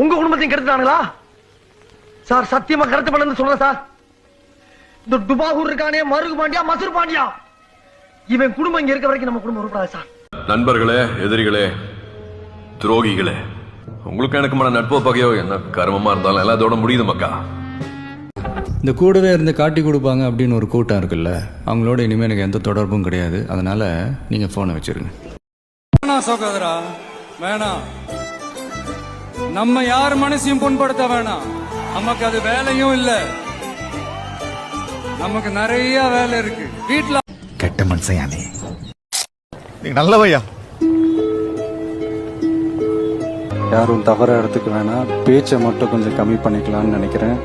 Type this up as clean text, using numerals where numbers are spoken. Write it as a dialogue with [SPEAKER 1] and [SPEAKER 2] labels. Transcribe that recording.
[SPEAKER 1] உங்க குடும்பத்தையும் கெடுத்துட்டானுங்களா சார்? சத்தியமா கருத்து பண்ணு சொல்றேன் சார். இந்த டுபாகூர் இருக்கானே, மருகு பாண்டியா, மசூர் பாண்டியா, இவன் குடும்பம் இங்க இருக்க வரைக்கும் நம்ம குடும்பம் உருப்படாது சார்.
[SPEAKER 2] நண்பர்களே, எதிரிகளே, துரோகிகளே, உங்களுக்கு எனக்குமான நட்போ பகையோ என்ன கர்மமா இருந்தாலும் எல்லாம் அதோட முடியுது மக்கா.
[SPEAKER 3] இந்த கூடவே இருந்து காட்டி கொடுப்பாங்க அப்படின்னு ஒரு கூட்டம் இருக்குல்ல, அவங்களோட இனிமேல் எனக்கு எந்த தொடர்பும் கிடையாது. அதனால நீங்கள் ஃபோனை வச்சிருங்க.
[SPEAKER 4] வேணாம் சகோதரா, வேணாம். நம்ம யார் மனசையும் புண்படுத்த வேணாம். நமக்கு அது வேலையும் இல்ல. நமக்கு நிறைய வேலை இருக்கு வீட்டுல.
[SPEAKER 5] கெட்ட மனுஷன் நீ நல்லவையா.
[SPEAKER 3] யாரும் தவற இடத்துக்கு வேணாம், பேச்சை மட்டும் கொஞ்சம் கம்மி பண்ணிக்கலாம்னு நினைக்கிறேன்.